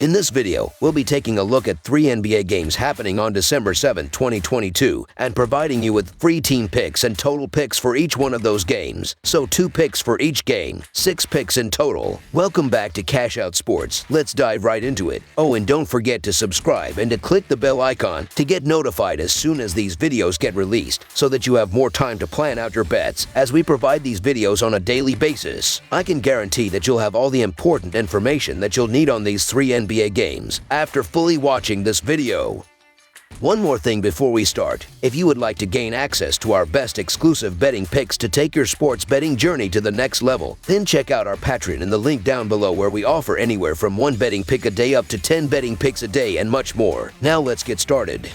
In this video, we'll be taking a look at 3 NBA games happening on December 7, 2022, and providing you with free team picks and total picks for each one of those games. So 2 picks for each game, 6 picks in total. Welcome back to Cash Out Sports. Let's dive right into it. Oh, and don't forget to subscribe and to click the bell icon to get notified as soon as these videos get released, so that you have more time to plan out your bets as we provide these videos on a daily basis. I can guarantee that you'll have all the important information that you'll need on these 3 NBA games after fully watching this video. One more thing before we start. If you would like to gain access to our best exclusive betting picks to take your sports betting journey to the next level, then check out our Patreon in the link down below, where we offer anywhere from 1 betting pick a day up to 10 betting picks a day and much more. Now let's get started.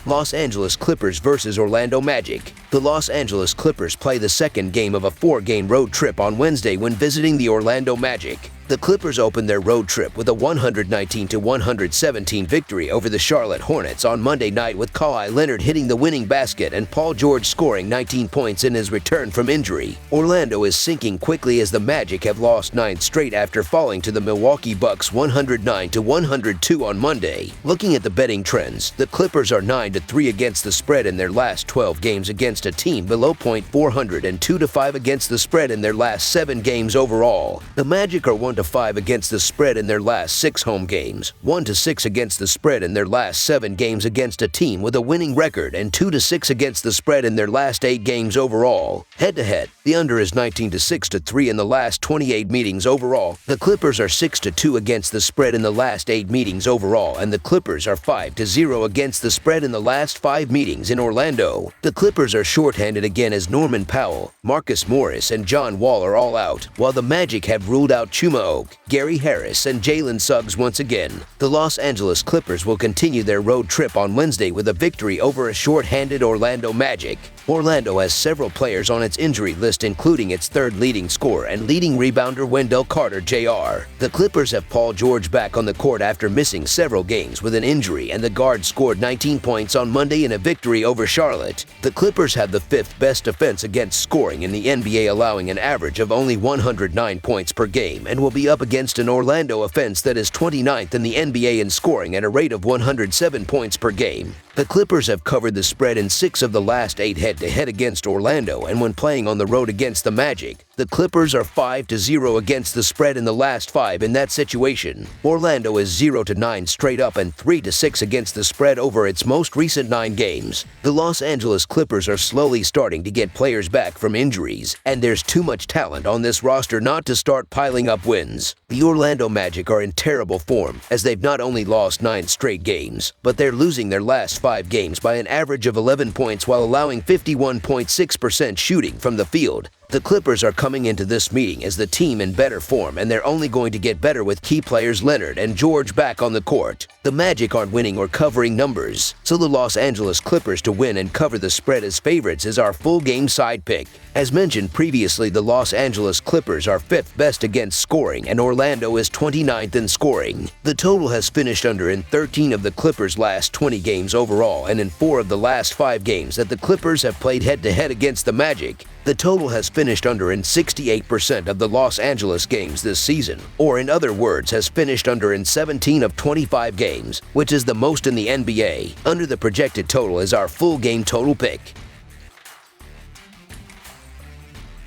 Los Angeles Clippers versus Orlando Magic. The Los Angeles Clippers play the second game of a 4-game road trip on Wednesday when visiting the Orlando Magic. The Clippers opened their road trip with a 119-117 victory over the Charlotte Hornets on Monday night, with Kawhi Leonard hitting the winning basket and Paul George scoring 19 points in his return from injury. Orlando is sinking quickly as the Magic have lost 9 straight after falling to the Milwaukee Bucks 109-102 on Monday. Looking at the betting trends, the Clippers are 9-3 against the spread in their last 12 games against a team below .400 and 2-5 against the spread in their last 7 games overall. The Magic are 1-5 against the spread in their last 6 home games, 1-6 against the spread in their last 7 games against a team with a winning record, and 2-6 against the spread in their last 8 games overall. Head-to-head, the under is 19-6-3 in the last 28 meetings overall. The Clippers are 6-2 against the spread in the last 8 meetings overall, and the Clippers are 5-0 against the spread in the last 5 meetings in Orlando. The Clippers are shorthanded again as Norman Powell, Marcus Morris, and John Wall are all out, while the Magic have ruled out Chuma Oak, Gary Harris, and Jalen Suggs once again. The Los Angeles Clippers will continue their road trip on Wednesday with a victory over a short-handed Orlando Magic. Orlando has several players on its injury list, including its 3rd leading scorer and leading rebounder Wendell Carter Jr. The Clippers have Paul George back on the court after missing several games with an injury, and the guard scored 19 points on Monday in a victory over Charlotte. The Clippers have the 5th best defense against scoring in the NBA, allowing an average of only 109 points per game, and will be up against an Orlando offense that is 29th in the NBA in scoring at a rate of 107 points per game. The Clippers have covered the spread in 6 of the last 8 head-to-head against Orlando, and when playing on the road against the Magic, the Clippers are 5-0 against the spread in the last 5 in that situation. Orlando is 0-9 straight up and 3-6 against the spread over its most recent 9 games. The Los Angeles Clippers are slowly starting to get players back from injuries, and there's too much talent on this roster not to start piling up wins. The Orlando Magic are in terrible form, as they've not only lost 9 straight games, but they're losing their last 5 games by an average of 11 points while allowing 51.6% shooting from the field. The Clippers are coming into this meeting as the team in better form, and they're only going to get better with key players Leonard and George back on the court. The Magic aren't winning or covering numbers, so the Los Angeles Clippers to win and cover the spread as favorites is our full game side pick. As mentioned previously, the Los Angeles Clippers are 5th best against scoring, and Orlando is 29th in scoring. The total has finished under in 13 of the Clippers' last 20 games overall, and in 4 of the last 5 games that the Clippers have played head-to-head against the Magic. The total has finished under in 68% of the Los Angeles games this season, or in other words, has finished under in 17 of 25 games, which is the most in the NBA. Under the projected total is our full game total pick.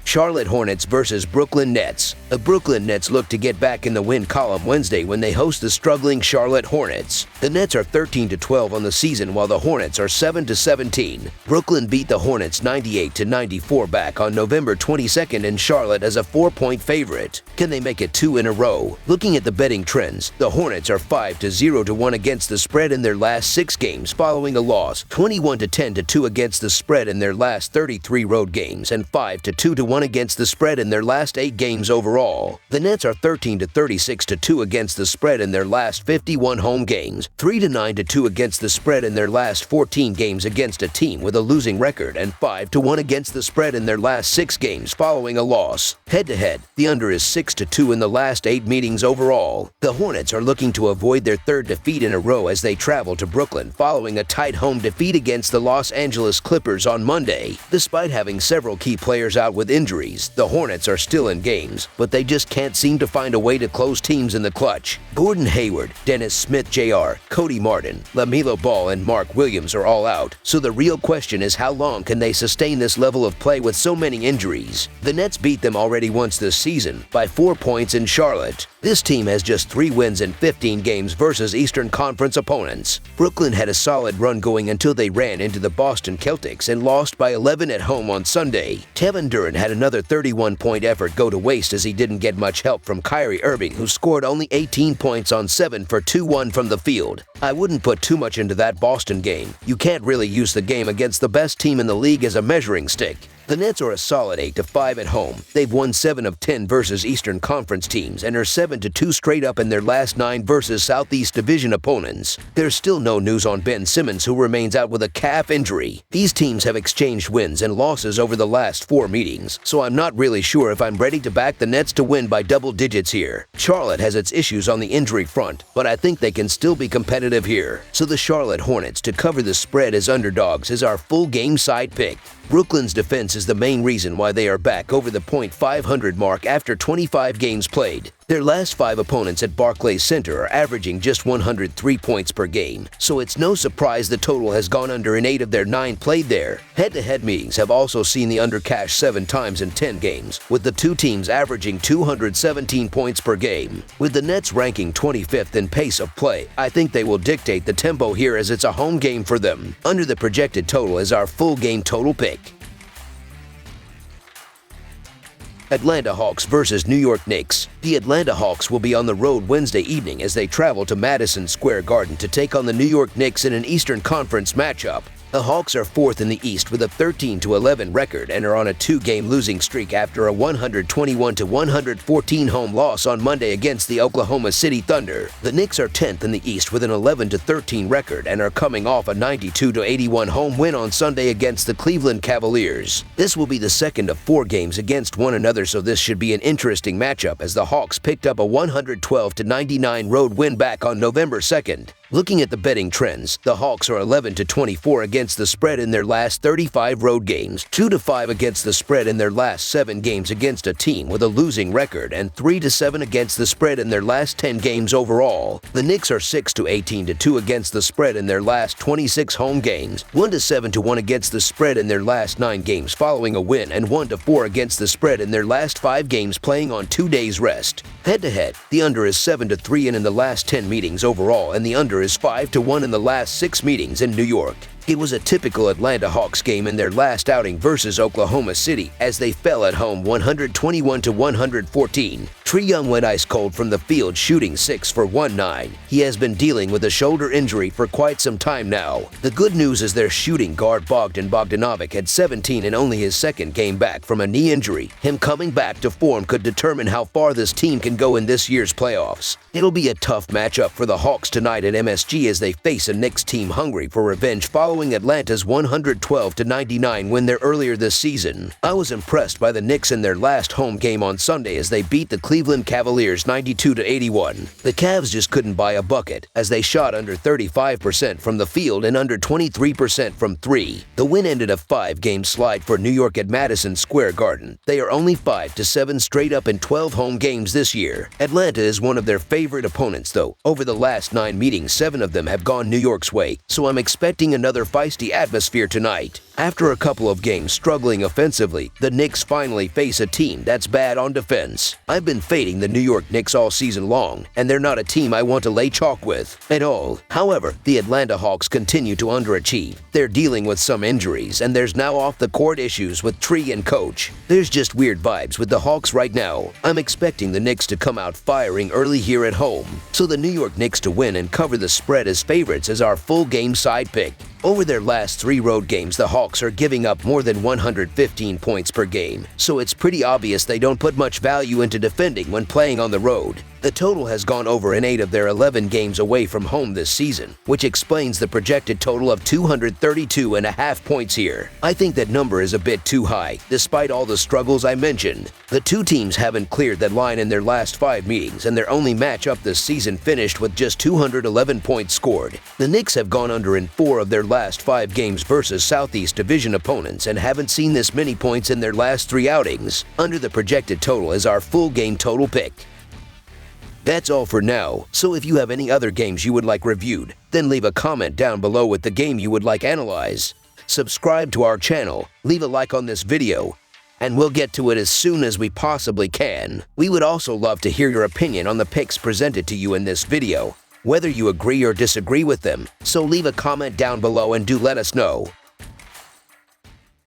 Charlotte Hornets versus Brooklyn Nets. The Brooklyn Nets look to get back in the win column Wednesday when they host the struggling Charlotte Hornets. The Nets are 13-12 on the season, while the Hornets are 7-17. Brooklyn beat the Hornets 98-94 back on November 22nd in Charlotte as a 4-point favorite. Can they make it 2 in a row? Looking at the betting trends, the Hornets are 5-0-1 against the spread in their last 6 games following a loss, 21-10-2 against the spread in their last 33 road games, and 5-2-1 against the spread in their last 8 games overall. The Nets are 13-36-2 against the spread in their last 51 home games, 3-9-2 against the spread in their last 14 games against a team with a losing record, and 5-1 against the spread in their last 6 games following a loss. Head-to-head, the under is 6-2 in the last 8 meetings overall. The Hornets are looking to avoid their 3rd defeat in a row as they travel to Brooklyn following a tight home defeat against the Los Angeles Clippers on Monday. Despite having several key players out with injuries, injuries, the Hornets are still in games, but they just can't seem to find a way to close teams in the clutch. Gordon Hayward, Dennis Smith Jr., Cody Martin, LaMelo Ball, and Mark Williams are all out, so the real question is how long can they sustain this level of play with so many injuries? The Nets beat them already once this season by 4 points in Charlotte. This team has just 3 wins in 15 games versus Eastern Conference opponents. Brooklyn had a solid run going until they ran into the Boston Celtics and lost by 11 at home on Sunday. Kevin Durant had another 31-point effort go to waste as he didn't get much help from Kyrie Irving, who scored only 18 points on 7 for 2-1 from the field. I wouldn't put too much into that Boston game. You can't really use the game against the best team in the league as a measuring stick. The Nets are a solid 8-5 at home. They've won 7 of 10 versus Eastern Conference teams and are 7-2 straight up in their last 9 versus Southeast Division opponents. There's still no news on Ben Simmons, who remains out with a calf injury. These teams have exchanged wins and losses over the last 4 meetings, so I'm not really sure if I'm ready to back the Nets to win by double digits here. Charlotte has its issues on the injury front, but I think they can still be competitive here. So the Charlotte Hornets to cover the spread as underdogs is our full game side pick. Brooklyn's defense is the main reason why they are back over the .500 mark after 25 games played. Their last 5 opponents at Barclays Center are averaging just 103 points per game, so it's no surprise the total has gone under in 8 of their 9 played there. Head-to-head meetings have also seen the under cash 7 times in 10 games, with the two teams averaging 217 points per game. With the Nets ranking 25th in pace of play, I think they will dictate the tempo here as it's a home game for them. Under the projected total is our full game total pick. Atlanta Hawks versus New York Knicks. The Atlanta Hawks will be on the road Wednesday evening as they travel to Madison Square Garden to take on the New York Knicks in an Eastern Conference matchup. The Hawks are 4th in the East with a 13-11 record and are on a 2-game losing streak after a 121-114 home loss on Monday against the Oklahoma City Thunder. The Knicks are 10th in the East with an 11-13 record and are coming off a 92-81 home win on Sunday against the Cleveland Cavaliers. This will be the second of 4 games against one another, so this should be an interesting matchup as the Hawks picked up a 112-99 road win back on November 2nd. Looking at the betting trends, the Hawks are 11-24 against the spread in their last 35 road games, 2-5 against the spread in their last 7 games against a team with a losing record, and 3-7 against the spread in their last 10 games overall. The Knicks are 6-18-2 against the spread in their last 26 home games, 1-7-1 against the spread in their last 9 games following a win, and 1-4 against the spread in their last 5 games playing on 2 days rest. Head-to-head, the under is 7-3 in the last 10 meetings overall, and the under is 5-1 in the last 6 meetings in New York. It was a typical Atlanta Hawks game in their last outing versus Oklahoma City as they fell at home 121-114. Trae Young went ice cold from the field shooting 6 for 19. He has been dealing with a shoulder injury for quite some time now. The good news is their shooting guard Bogdan Bogdanovic had 17 in only his 2nd game back from a knee injury. Him coming back to form could determine how far this team can go in this year's playoffs. It'll be a tough matchup for the Hawks tonight at MSG as they face a Knicks team hungry for revenge following Atlanta's 112-99 win there earlier this season. I was impressed by the Knicks in their last home game on Sunday as they beat the Cleveland Cavaliers 92-81. The Cavs just couldn't buy a bucket as they shot under 35% from the field and under 23% from 3. The win ended a 5-game slide for New York at Madison Square Garden. They are only 5-7 straight up in 12 home games this year. Atlanta is one of their favorite opponents though. Over the last 9 meetings, 7 of them have gone New York's way, so I'm expecting another feisty atmosphere tonight. After a couple of games struggling offensively, the Knicks finally face a team that's bad on defense. I've been fading the New York Knicks all season long, and they're not a team I want to lay chalk with at all. However, the Atlanta Hawks continue to underachieve. They're dealing with some injuries, and there's now off-the-court issues with Trae and coach. There's just weird vibes with the Hawks right now. I'm expecting the Knicks to come out firing early here at home, so the New York Knicks to win and cover the spread as favorites as our full game side pick. Over their last 3 road games, the Hawks are giving up more than 115 points per game, so it's pretty obvious they don't put much value into defending when playing on the road. The total has gone over in 8 of their 11 games away from home this season, which explains the projected total of 232.5 points here. I think that number is a bit too high, despite all the struggles I mentioned. The two teams haven't cleared that line in their last 5 meetings, and their only matchup this season finished with just 211 points scored. The Knicks have gone under in 4 of their last 5 games versus Southeast Division opponents and haven't seen this many points in their last 3 outings. Under the projected total is our full game total pick. That's all for now, so if you have any other games you would like reviewed, then leave a comment down below with the game you would like analyzed. Subscribe to our channel, leave a like on this video, and we'll get to it as soon as we possibly can. We would also love to hear your opinion on the picks presented to you in this video, whether you agree or disagree with them, so leave a comment down below and do let us know.